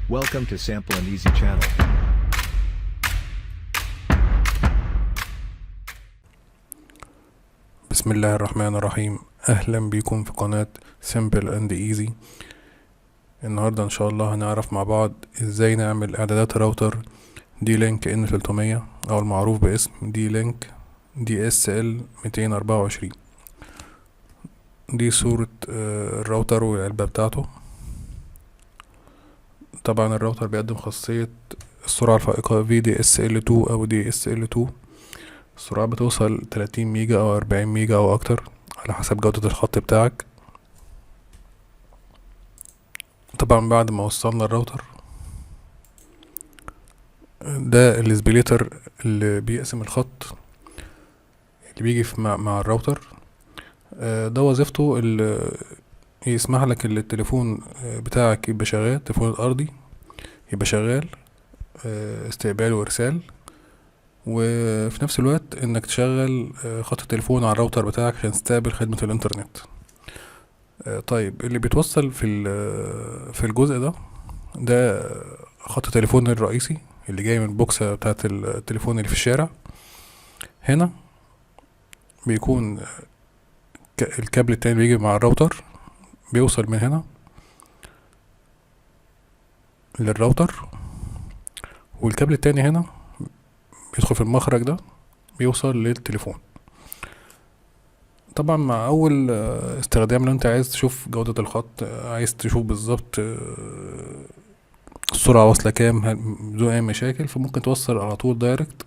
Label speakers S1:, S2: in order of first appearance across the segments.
S1: Welcome to Sample and Easy channel.
S2: بسم الله الرحمن الرحيم. اهلا بكم في قناة Simple and Easy. النهاردة ان شاء الله هنعرف مع بعض ازاي نعمل اعدادات راوتر D-Link N300 او المعروف باسم D-Link DSL 224. دي صورة الراوتر والعلبة بتاعته. طبعا الراوتر بيقدم خاصية السرعة الفائقة VDSL2 او DSL2. السرعة بتوصل 30 ميجا او 40 ميجا او اكتر على حسب جودة الخط بتاعك. طبعا بعد ما وصلنا الراوتر ده السبليتر اللي بيقسم الخط اللي بيجي مع الراوتر. ده وظيفته اللي يسمح لك التليفون بتاعك يبقى شغال، التليفون الارضي يبقى شغال استقبال وارسال، وفي نفس الوقت انك تشغل خط التليفون على الراوتر بتاعك عشان تستقبل خدمة الانترنت. طيب اللي بيتوصل في الجزء ده خط التليفون الرئيسي اللي جاي من البوكسة بتاعت التليفون اللي في الشارع. هنا بيكون الكابل التاني بيجي مع الراوتر، بيوصل من هنا للراوتر، والكابل التاني هنا بيدخل في المخرج ده بيوصل للتليفون. طبعا مع اول استخدام لو انت عايز تشوف جودة الخط، عايز تشوف بالظبط السرعة واصلة كام بدون اي مشاكل، فممكن توصل على طول دايركت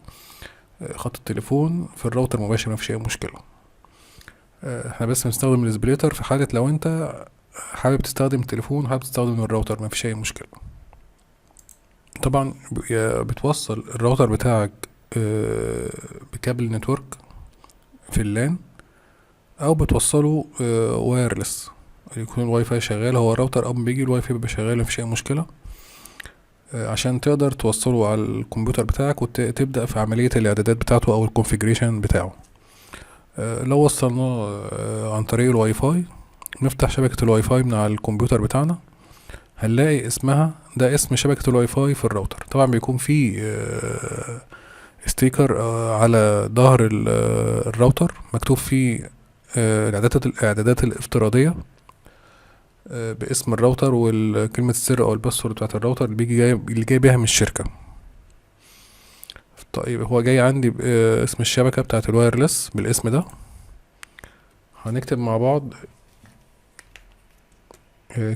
S2: خط التليفون في الراوتر مباشر، مفيش اي مشكلة. احنا بس بنستخدم السبليتر في حالة لو انت حابب تستخدم التليفون، حابب تستخدم الراوتر، مفيش اي مشكلة. طبعا بتوصل الراوتر بتاعك بكابل نتورك في اللان، او بتوصله وايرلس، يكون الواي فاي شغال. هو الراوتر اول ما بيجي الواي فاي بيبقى شغال، مفيش اي مشكلة، عشان تقدر توصله على الكمبيوتر بتاعك وتبدأ في عملية الاعدادات بتاعته او الكونفيجريشن بتاعه. لو وصلناه عن طريق الواي فاي، نفتح شبكة الواي فاي من على الكمبيوتر بتاعنا، هنلاقي اسمها، ده اسم شبكة الواي فاي في الراوتر. طبعا بيكون فيه ستيكر على ظهر الراوتر مكتوب فيه الاعدادات الافتراضية باسم الراوتر والكلمة السر او الباسورد بتاعت الراوتر اللي جاي بيها من الشركة. طيب هو جاي عندي باسم الشبكة بتاعت الوايرلس بالاسم ده. هنكتب مع بعض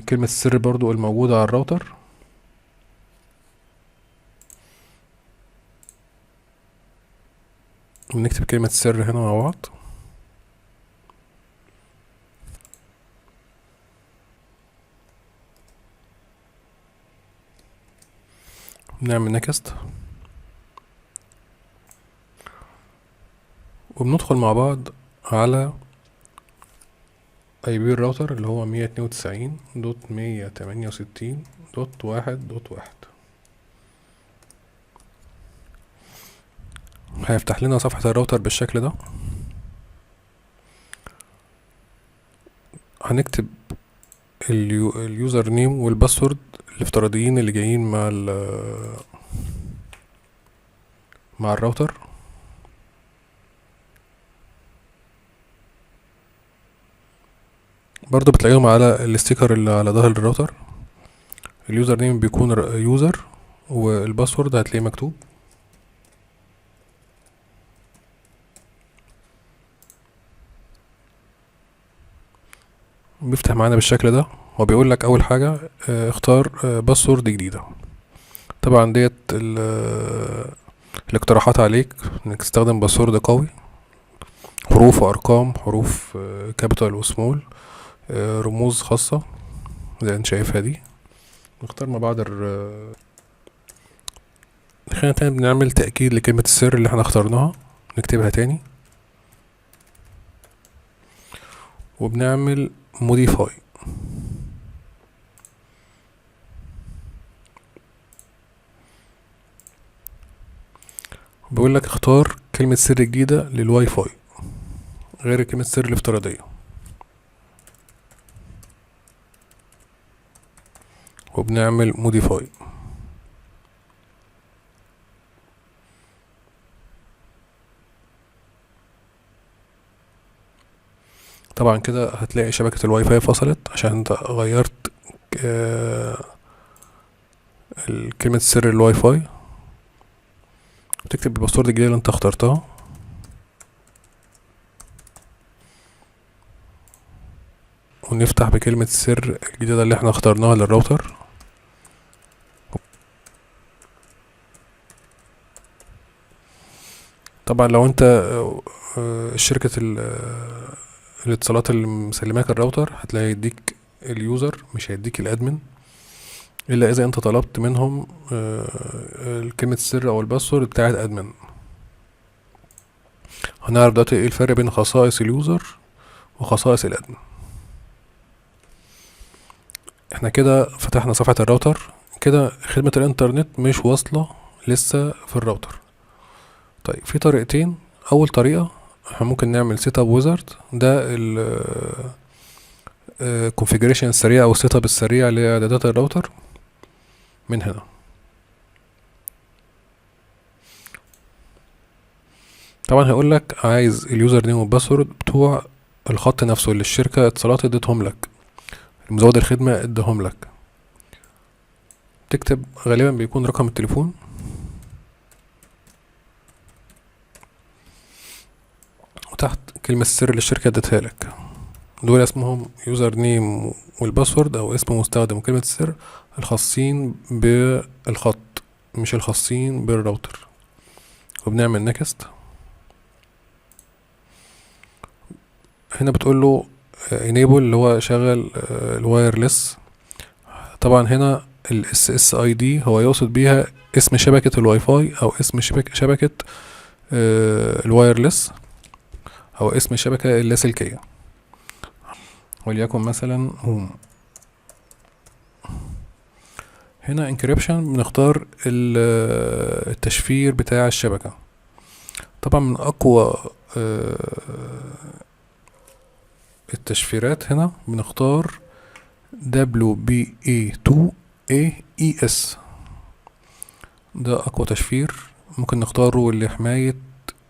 S2: كلمة السر برضو الموجودة على الراوتر. نكتب كلمة السر هنا مع بعض. نعمل نكست وبندخل مع بعض على اي بي الراوتر اللي هو 192.168.1.1. هيفتح لنا صفحة الراوتر بالشكل ده. هنكتب اليوزر نيم والباسورد الافتراضيين اللي جايين مع الراوتر. برضو بتلاقيهم على الستيكر اللي على ظهر الراوتر. اليوزر نيم بيكون يوزر، والباسورد هتلاقيه مكتوب. بيفتح معانا بالشكل ده، وبيقول لك اول حاجة اختار باسورد جديدة. طبعا ديت الاقتراحات عليك انك تستخدم باسورد قوي، حروف وارقام، حروف كابيتال وسمول، رموز خاصة زي انت شايفها دي. نختار مع بعض خلينا تاني بنعمل تأكيد لكلمة السر اللي احنا اخترناها، نكتبها تاني وبنعمل موديفاي. بيقول لك اختار كلمة سر جديدة للواي فاي غير كلمة السر الافتراضية، وبنعمل موديفاي. طبعا كده هتلاقي شبكة الواي فاي فصلت عشان انت غيرت آه، كلمة سر الواي فاي. تكتب الباسورد الجديدة اللي انت اخترتها، ونفتح بكلمة السر الجديدة اللي احنا اخترناها للراوتر. طبعا لو انت شركة الاتصالات اللي مسلماك الراوتر هتلاقي يديك اليوزر، مش هيديك الادمن الا اذا انت طلبت منهم كلمة السر او الباسورد بتاعت ادمن. هنعرف دلوقتي ايه الفرق بين خصائص اليوزر وخصائص الادمن. احنا كده فتحنا صفحة الراوتر، كده خدمة الانترنت مش واصلة لسه في الراوتر. طيب في طريقتين. اول طريقة احنا ممكن نعمل سيت اب ويزارد، ده ال configuration السريع او السيت اب السريع لاعدادات الراوتر من هنا. طبعا هيقول لك عايز اليوزر نيم والباسورد بتوع الخط نفسه اللي الشركة اتصالات اديتهم لك، مزود الخدمة ادهم لك. تكتب غالبا بيكون رقم التليفون، وتحت كلمة السر اللي الشركة ادتها لك. دول اسمهم يوزر نيم والباسورد او اسم مستخدم وكلمة السر الخاصين بالخط، مش الخاصين بالراوتر. وبنعمل نكست. هنا بتقول له enable اللي هو شغل الوايرلس. طبعا هنا ال SSID هو يقصد بيها اسم شبكة الواي فاي او اسم شبكة الوايرلس او اسم الشبكة اللاسلكية، وليكن مثلا هوم. هنا انكريبشن بنختار التشفير بتاع الشبكة. طبعا من اقوى التشفيرات هنا بنختار WPA2AES، ده اقوى تشفير ممكن نختاره لحماية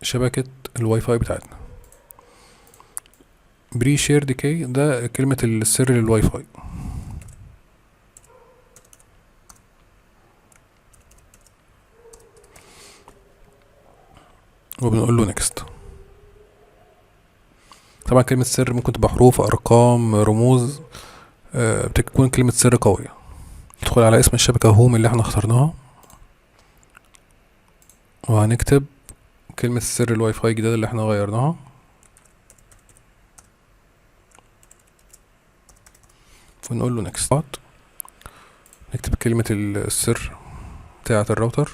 S2: شبكة الواي فاي بتاعتنا. بري شيرد كي ده كلمة السر للواي فاي. وبنقول له نيكست. طبعا كلمة سر ممكن تبقى حروف، ارقام، رموز، بتكون كلمة سر قوية. ندخل على اسم الشبكة هوم اللي احنا اخترناها، وهنكتب كلمة السر الواي فاي الجديدة اللي احنا غيرناها، ونقول له نيكست. نكتب كلمة السر بتاعة الراوتر،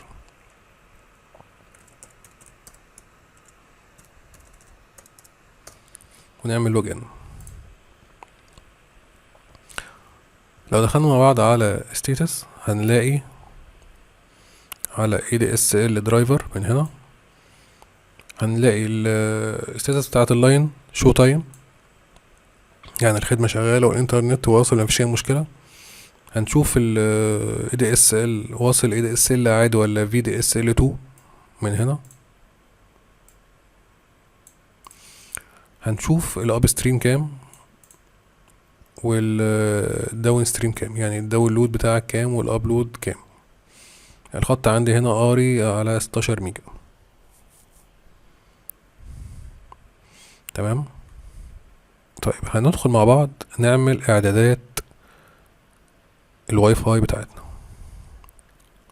S2: ونعمل لوجن. لو دخلنا مع بعض على ستيتس هنلاقي على ADSL درايفر من هنا هنلاقي الستاتس بتاعة اللاين شو تايم، يعني الخدمة شغالة والانترنت واصل مفيش اي مشكلة. هنشوف ال ADSL واصل ADSL عادي ولا VDSL2 من هنا. هنشوف الاب ستريم كام والداون ستريم كام، يعني الداونلود بتاعك كام والابلود كام. الخط عندي هنا قاري على 16 ميجا. تمام. طيب هندخل مع بعض نعمل اعدادات الواي فاي بتاعتنا.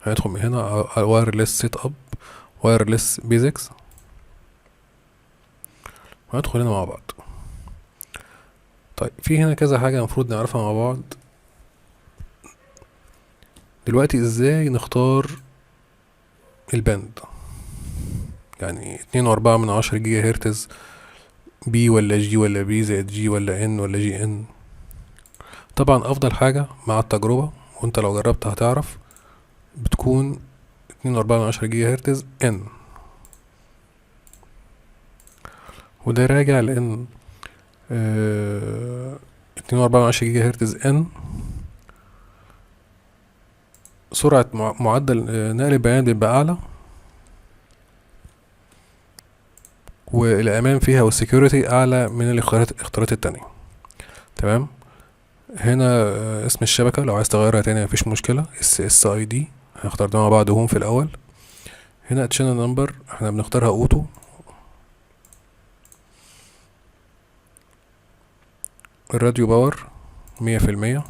S2: هندخل من هنا على وايرلس سيت اب، وايرلس بيزكس، وهندخل هنا مع بعض. طيب في هنا كذا حاجة المفروض نعرفها مع بعض دلوقتي. ازاي نختار الباند، يعني 2.4 جيجا هرتز، بي ولا جي ولا بي زائد جي ولا ان ولا جي ان. طبعا افضل حاجة مع التجربة، وانت لو جربت هتعرف، بتكون 2.4 جيجا هرتز ان. وده راجع لان 2.4 جيجا هرتز ان سرعة معدل نقل البيانات بيبقى اعلى، والامان فيها والسكيورتي اعلى من الاختيارات التانية. تمام. هنا اسم الشبكة لو عايز تغيرها تاني مفيش مشكلة، SSID هنختار ده مع بعض هون في الاول. هنا channel نمبر احنا بنختارها اوتو. الراديو باور 100%.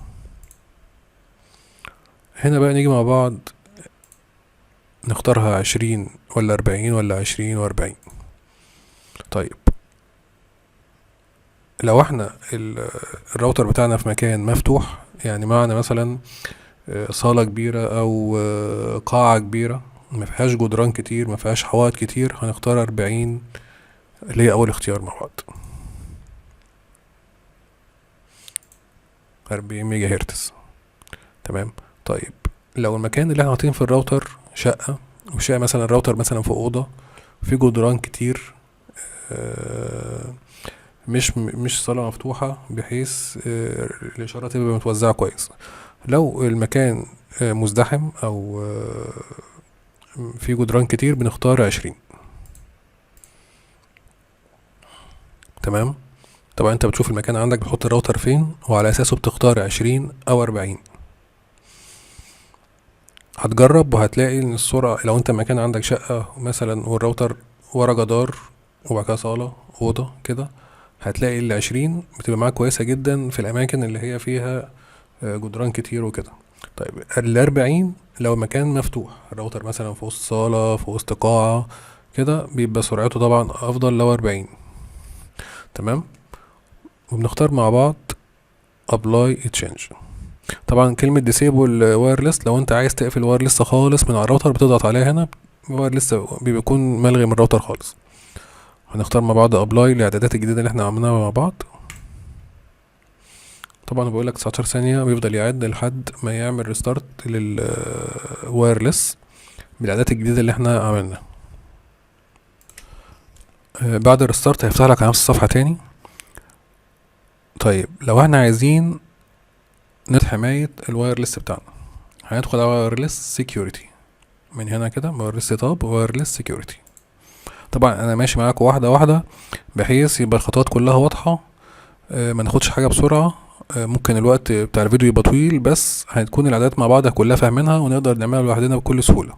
S2: هنا بقى نيجي مع بعض نختارها 20 ولا 40 ولا 20 و40. طيب لو احنا الراوتر بتاعنا في مكان مفتوح، يعني معنى مثلا صالة كبيرة او قاعة كبيرة ما فيهاش جدران كتير، ما فيهاش حوائط كتير، هنختار 40 اللي هي اول اختيار مع بعض، 40 ميجا هرتز. تمام. طيب لو المكان اللي احنا حاطين في الراوتر شقة، وشقة مثلا الراوتر مثلا في أوضة في جدران كتير، مش صالة مفتوحة بحيث الإشارة تبقى متوزعة كويس. لو المكان مزدحم أو في جدران كتير بنختار 20. تمام. طبعا انت بتشوف المكان عندك بتحط الراوتر فين وعلى أساسه بتختار 20 أو 40. هتجرب وهتلاقي ان السرعة لو انت مكان عندك شقة مثلا والراوتر ورا جدار وبعد كده صالة أوضة كده، هتلاقي ال20 بتبقى معاك كويسة جدا في الأماكن اللي هي فيها جدران كتير وكده. طيب ال40 لو مكان مفتوح، الراوتر مثلا في وسط صالة في وسط قاعة كده، بيبقى سرعته طبعا أفضل لو 40. تمام. وبنختار مع بعض Apply Change. طبعا كلمة disable wireless لو انت عايز تقفل wireless خالص من على الراوتر بتضغط عليها هنا، wireless بيكون ملغي من الراوتر خالص. هنختار مع بعض apply الاعدادات الجديدة اللي احنا عملناها مع بعض. طبعا بقولك 19 ثانية بيفضل يعد لحد ما يعمل ريستارت للوايرلس بالاعدادات الجديدة اللي احنا عملناها. بعد الريستارت هيفتح لك على نفس الصفحة تاني. طيب لو احنا عايزين حماية الوايرلس بتاعنا، هندخل على وايرلس سيكيورتي من هنا كده، وايرلس توب وايرلس سيكيورتي. طبعا انا ماشي معاكم واحدة واحدة بحيث يبقى الخطوات كلها واضحة، ما ناخدش حاجة بسرعة. ممكن الوقت بتاع الفيديو يبقى طويل بس هتكون الاعدادات مع بعض كلها فاهمينها ونقدر نعملها لوحدنا بكل سهولة.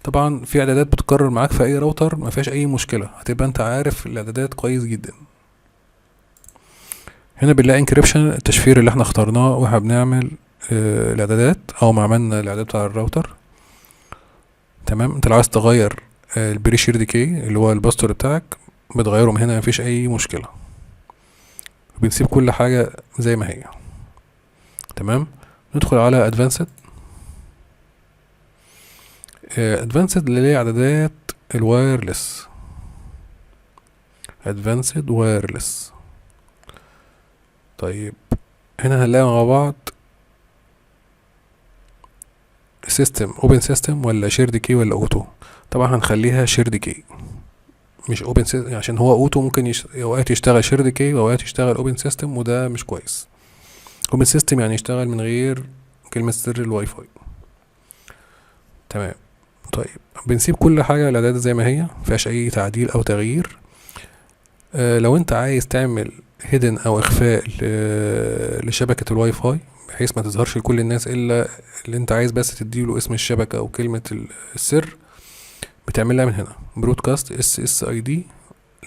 S2: طبعا في اعدادات بتتكرر معاك في اي راوتر ما فيهاش اي مشكلة، هتبقى انت عارف الاعدادات كويس جدا. هنا بنلاقي انكريبشن التشفير اللي احنا اخترناه واحنا بنعمل الاعدادات او ما عملنا الاعداد بتاع الراوتر. تمام. انت لو عايز تغير البري شيرد كي اللي هو الباستور بتاعك بتغيره من هنا مفيش اي مشكلة، بنسيب كل حاجة زي ما هي. تمام. ندخل على ادفانسد. ادفانسد اللي هي اعدادات الوايرلس، ادفانسد وايرلس. طيب هنا هنلاقي مع بعض سيستم اوبن سيستم ولا شيرد كي ولا اوتو. طبعا هنخليها شيرد كي مش اوبن سيستم، عشان هو اوتو ممكن اوقات يشتغل شيرد كي واوقات يشتغل اوبن سيستم وده مش كويس. اوبن سيستم يعني يشتغل من غير كلمة سر الواي فاي. تمام. طيب بنسيب كل حاجة الاعداد زي ما هي مفيهاش اي تعديل او تغيير. لو انت عايز تعمل هيدن او اخفاء لشبكة الواي فاي بحيث ما تظهرش لكل الناس الا اللي انت عايز بس تديله اسم الشبكة او كلمة السر، بتعملها من هنا برودكاست SSID.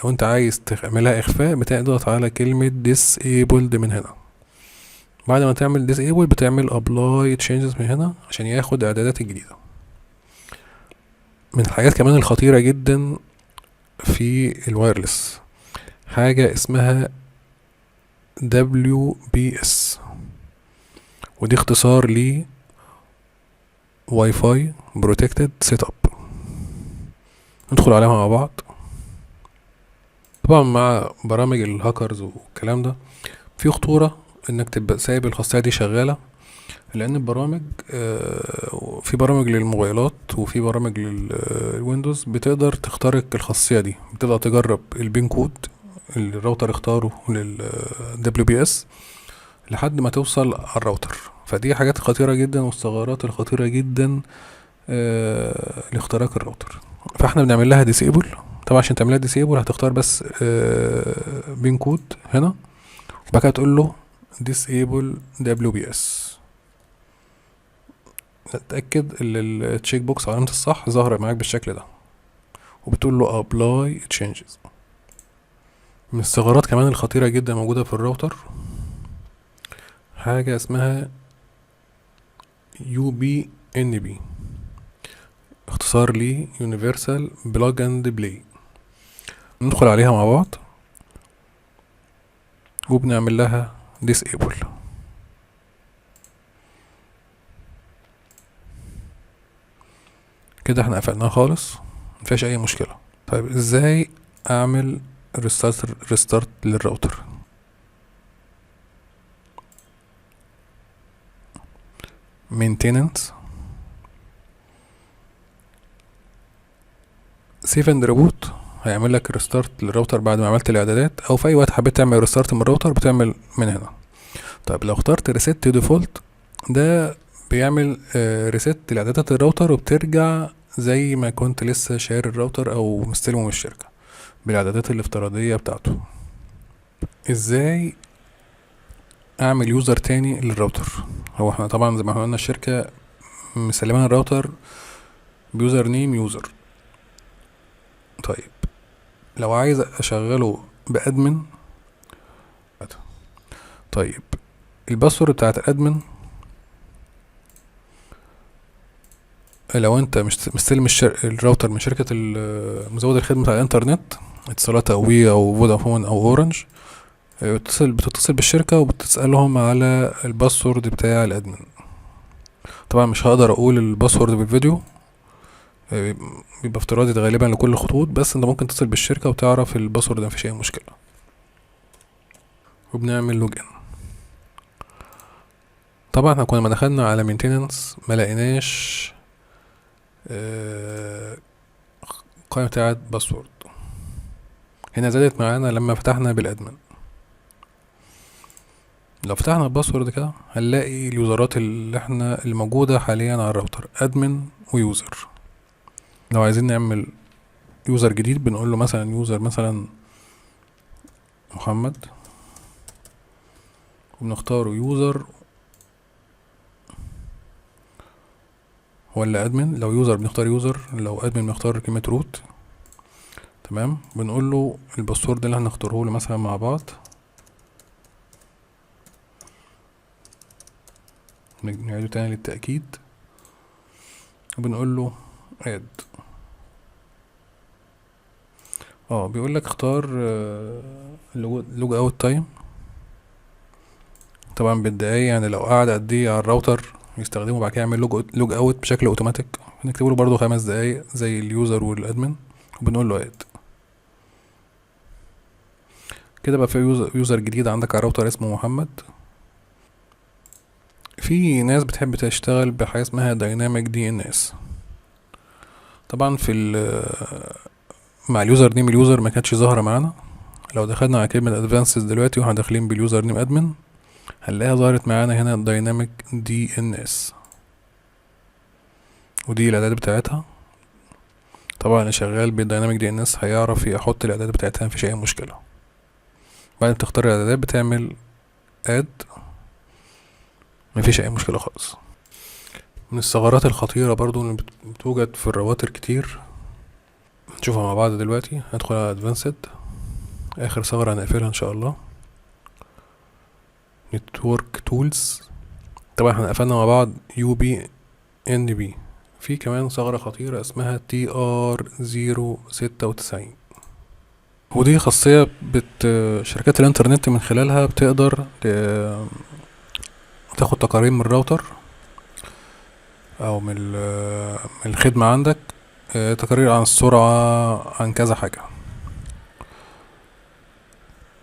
S2: لو انت عايز تعملها اخفاء بتضغط على كلمة disabled من هنا. بعد ما تعمل disable بتعمل apply changes من هنا عشان ياخد اعدادات الجديدة. من الحاجات كمان الخطيرة جدا في الوايرلس حاجة اسمها WBS، ودي اختصار ل واي فاي بروتكتد سيت اب. ندخل عليها مع بعض. طبعا مع برامج الهاكرز والكلام ده في خطورة انك تبقى سايب الخاصية دي شغالة، لان البرامج في برامج للموبايلات وفي برامج للويندوز بتقدر تخترق الخاصية دي، بتقدر تجرب البين كود اللي الراوتر اختاره لل WBS لحد ما توصل على الراوتر. فدي حاجات خطيرة جدا والثغرات الخطيرة جدا لاختراق الراوتر. فاحنا بنعمل لها ديسيبل طبعا عشان تعملها ديسيبل هتختار بس بين كود هنا، وبعد كده تقول له disable WPS. اتأكد ان التشيك بوكس علامة الصح ظاهرة معاك بالشكل ده، وبتقول له apply changes. من الثغرات كمان الخطيرة جدا موجودة في الراوتر حاجة اسمها UPnP، اختصار لي Universal Plug and Play. ندخل عليها مع بعض وبنعمل لها disable. كده احنا قفلناها خالص، مفيهاش اي مشكلة. طيب ازاي اعمل ريستارت للراوتر؟ maintenance سيف اند ريبوت هيعمل لك ريستارت للراوتر بعد ما عملت الاعدادات، او في اي وقت حبيت تعمل ريستارت من الراوتر بتعمل من هنا. طيب لو اخترت ريست ديفولت ده بيعمل ريست لاعدادات الراوتر، وبترجع زي ما كنت لسه شاري الراوتر او مستلمه من الشركة بالاعدادات الافتراضية بتاعته. ازاي اعمل يوزر تاني للراوتر؟ هو احنا طبعا زي ما قلنا الشركة مسلمنا الراوتر بيوزر نيم يوزر. طيب لو عايز اشغله بادمن، طيب الباسورد بتاعت الادمن لو انت مش مستلم الراوتر من شركة مزود الخدمة بتاع الانترنت، اتصالات او وي او فودافون او اورنج، بتتصل بالشركة وبتسألهم على الباسورد بتاع الادمن. طبعا مش هقدر اقول الباسورد بالفيديو، بيبقى افتراضي ده غالبا لكل الخطوط، بس انت ممكن تتصل بالشركة وتعرف الباسورد ده، مفيش اي مشكلة. وبنعمل لوجن. طبعا احنا كنا ما دخلنا على مينتيننس ما لقيناش القائمة بتاعت باسورد، هنا زادت معانا لما فتحنا بالادمن. لو فتحنا الباسورد كده هنلاقي اليوزرات اللي موجودة حاليا على الراوتر ادمن ويوزر. لو عايزين نعمل يوزر جديد بنقول له مثلا يوزر مثلا محمد، وبنختاره يوزر ولا ادمن. لو يوزر بنختار يوزر، لو ادمن بنختار كلمة روت. تمام، بنقول له الباسورد اللي هنختاره له مثلا مع بعض، نعيده تاني للتأكيد، وبنقول له اد. بيقول لك اختار لوج اوت تايم، طبعا بالدقايق، يعني لو قعد قد ايه على الراوتر يستخدمه بعد كده يعمل لوج اوت بشكل اوتوماتيك. هنكتبه له برضه 5 دقايق زي اليوزر والادمن، وبنقول له اد. كده بقى في يوزر جديد عندك على الراوتر اسمه محمد. في ناس بتحب تشتغل بحاجه اسمها دايناميك دي ان اس. طبعا في مع اليوزر نيم اليوزر ما كانتش ظاهره معانا. لو دخلنا على كلمه ادفانسز دلوقتي واحنا داخلين باليوزر نيم ادمن هنلاقيها ظهرت معانا هنا دايناميك دي ان اس، ودي الاعداد بتاعتها. طبعا اللي شغال بالدايناميك دي ان اس هيعرف يحط الاعداد بتاعتها، مفيش اي مشكله. بعد ما تختار الاعدادات بتعمل اد، مفيش اي مشكله خالص. من الثغرات الخطيره برضو اللي بتوجد في الرواتر كتير، نشوفها مع بعض دلوقتي. هندخل على ادفانسد، اخر ثغره هنقفلها ان شاء الله، نتورك تولز. طبعا احنا قفلنا مع بعض UPnP. في كمان ثغرة خطيرة اسمها TR096، ودي خاصية شركات الانترنت من خلالها بتقدر تاخد تقارير من الراوتر او من الخدمة عندك، تقارير عن السرعة، عن كذا حاجة،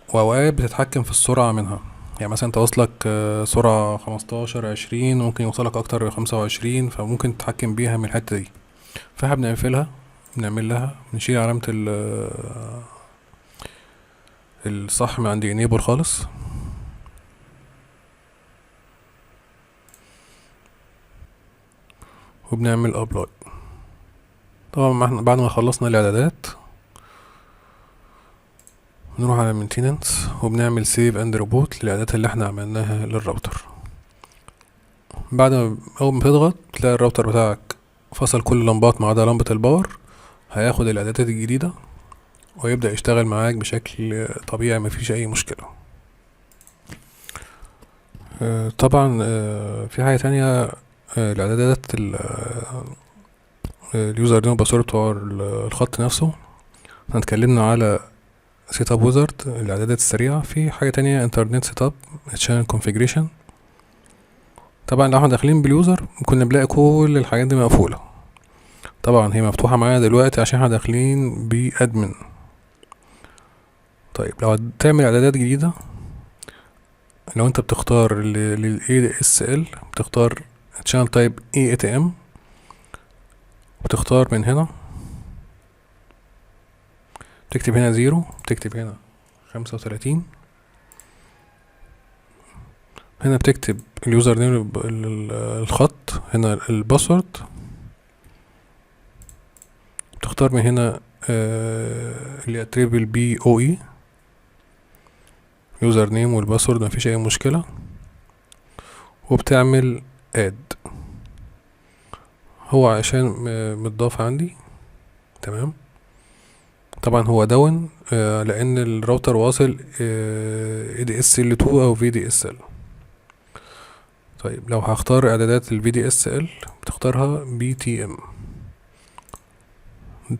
S2: واوقات بتتحكم في السرعة منها. يعني مثلا انت واصلك سرعة 15-20، ممكن يوصلك اكتر 25، فممكن تتحكم بيها من الحتة دي. فاحنا بنقفلها، بنعمل لها بنشيل علامة الصح من عند enable خالص، وبنعمل apply. طبعا بعد ما خلصنا الاعدادات نروح على المينتيننس وبنعمل سيف اند ريبوت للاعدادات اللي احنا عملناها للراوتر. بعد ما اول ما تضغط تلاقي الراوتر بتاعك فصل كل اللمبات ما عدا لمبة الباور، هياخد الاعدادات الجديدة ويبدأ يشتغل معاك بشكل طبيعي، مفيش اي مشكلة. طبعا في حاجة تانية، الاعدادات اليوزر نيم والباسورد بتوع الخط نفسه. احنا اتكلمنا على سيت اب ويزارد الاعدادات السريعة. في حاجة تانية انترنت سيت اب تشانل كونفيجريشن. طبعا لو احنا داخلين باليوزر كنا بنلاقي كل الحاجات دي مقفولة. طبعا هي مفتوحة معايا دلوقتي عشان احنا داخلين بادمن. طيب لو هتعمل اعدادات جديدة، لو انت بتختار لل ADSL بتختار channel type ATM، وتختار من هنا تكتب هنا 0، بتكتب هنا 35، هنا بتكتب اليوزر نيم الخط، هنا الباسورد، بتختار من هنا اللي تريبل بي او اي يوزر نيم والباسورد، مفيش اي مشكلة، وبتعمل اد. هو عشان متضاف عندي تمام. طبعا هو داون لان الراوتر واصل ADSL2 او VDSL. طيب لو هختار اعدادات ال VDSL بتختارها BTM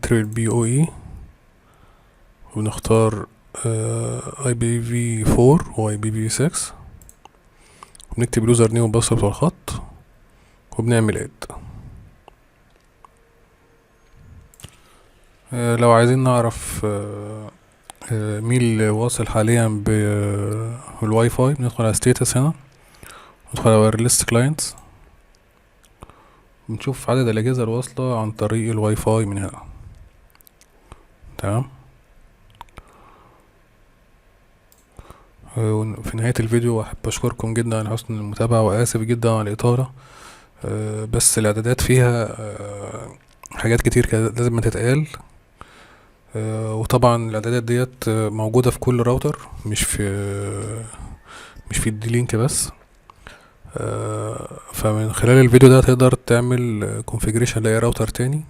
S2: تريبل بي او اي، ونختار IPv4 و IPv6، وبنكتب اليوزر نيم والباسورد بتاع الخط وبنعمل اد. لو عايزين نعرف مين اللي واصل حاليا بالواي فاي، بندخل على ستيتس هنا، ندخل على wireless clients، بنشوف عدد الأجهزة الواصلة عن طريق الواي فاي من هنا تمام. في نهاية الفيديو أحب أشكركم جدا على حسن المتابعة، وآسف جدا على الإطالة، بس الإعدادات فيها حاجات كتير كانت لازم تتقال. وطبعا الإعدادات ديت موجودة في كل راوتر، مش في الدي لينك بس. فمن خلال الفيديو ده تقدر تعمل كونفيجريشن لأي راوتر تاني.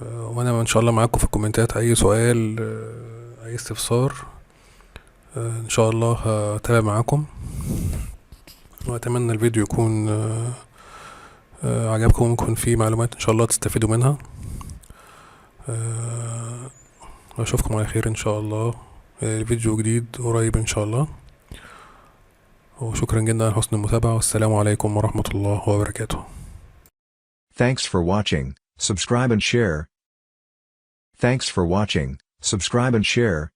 S2: وانا ان شاء الله معاكم في الكومنتات اي سؤال اي استفسار، ان شاء الله هتابع معاكم، واتمنى الفيديو يكون عجبكم ويكون فيه معلومات ان شاء الله تستفيدوا منها. واشوفكم على خير ان شاء الله، فيديو جديد قريب ان شاء الله. وشكرا جدا على حسن المتابعة، والسلام عليكم ورحمة الله وبركاته.
S1: Thanks for watching. Subscribe and share. Thanks for watching. Subscribe and share.